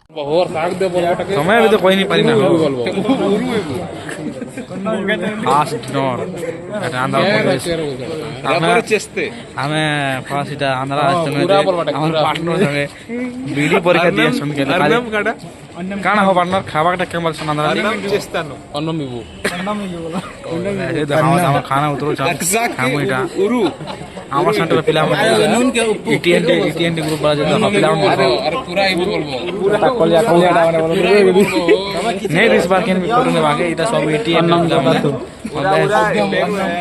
समय भी तो कोई नहीं पारी ना ফার্স্ট নর এটা আন্ধ্র প্রদেশ আমি ফার্স্ট এটা আন্ধ্র আমার পার্টনার সঙ্গে বিডি পরীক্ষা দিয়ে শুনকে কানা হো পার্টনার খাবারটা কেমন আছে আন্ধ্র চেষ্টানো অন্নম বিবু এই দেখো আমার খানা উতরো খামু এটা আমার সেন্টারে পিলা ইটিএনটি গ্রুপ বলা যেত না পিলা আরে পুরা এই বলবো পুরা কলিয়া কলিয়াটা মানে বলবো नहीं इस बार केन फोटो में आगे इधर सब एटीएम नाम जमा तो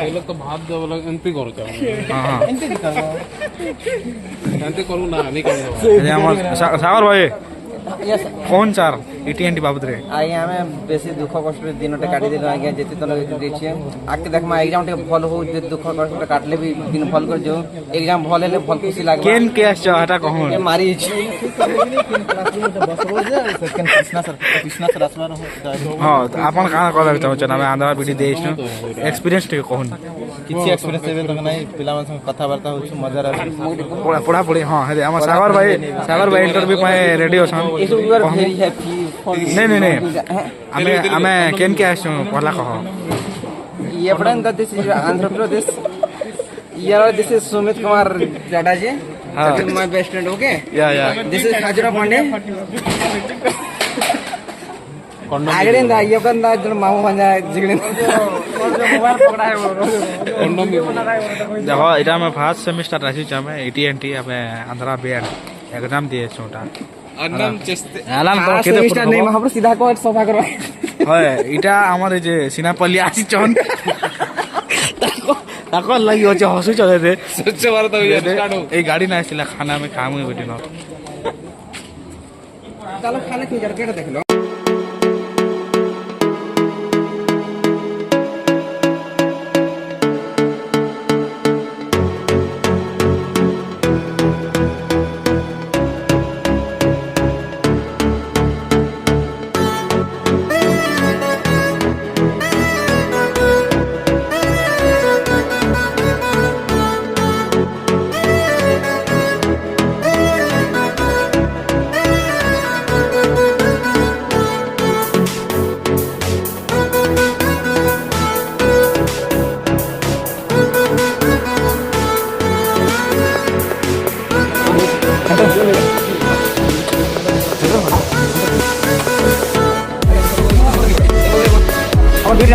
ये लोग तो भाग दो लोग एंट्री करो चाहो हां एंट्री करू ना नहीं करूंगा अरे हमार सागर भाई कौन चार एटीएनटी बाबत रे आगे हमें बेसी दुख कष्ट दिनटे काटी दिल आगे जेते तो देखिए आके देख मैं एग्जाम टे भल हो जे दुख कष्ट काटले भी दिन भल कर जो एग्जाम भल हेले भल खुशी लागे केन के आछ हटा कहूं ए मारी कृष्णा सर आसमान हां आपन काना कहला चाहू छ हमें आंध्रा बीडी देश न एक्सपीरियंस टे कहूं किछि एक्सपीरियंस लेबे तो नहीं पिला मन संग कथा वार्ता हो मजा रे पढ़ा पढ़ी हां हे हम सागर भाई इंटरव्यू पाए रेडी हो नहीं नहीं नहीं हमें केन के आछो पहला कह ये friend this is Andhra Pradesh this is Sumit Kumar Jada ji my best friend okay या दिस इज खाजुरा पांडे आगड़िंद अಯ್ಯಪ್ಪಂದ ಮಾವು ಮಂಜ ಜಿಗಡಿಂದ मोबाइल पकड़ा है कंडम देखो इटा में फर्स्ट सेमेस्टर राखी छ हमें एटीएनटी हमें आंध्रा बीएड एग्जाम दिए छोटा अन्नम चेस्ते आलान पर केते सेमेस्टर नहीं हमरा सीधा को सफा करबा হয় এটা আমাদের যে সিনাপল্লি আসি চন তাকো লাগি হচ্ছে হসু চলে দে স্বচ্ছ ভারত অভিযান স্টার্ট এই গাড়ি না আসিলা খানা में खामु बेटी न चलो खाना की जरा केटा देख लो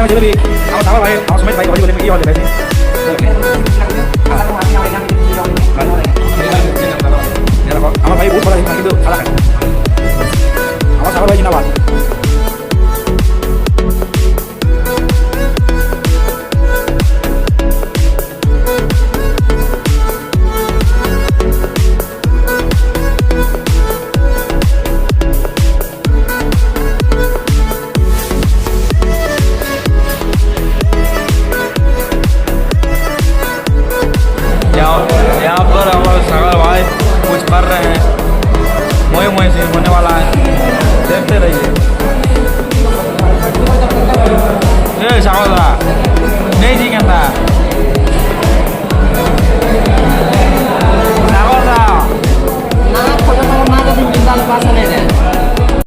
हम जरूरी हम सागर भाई हम सुमित भाई को बोले ये वाले भाई हमारा भाई बहुत बड़ा है किंतु साला है हमारा सागर भाई जिंदाबाद यहाँ पर हमारे सागर भाई कुछ कर रहे हैं मोए से होने वाला है देखते रहिए।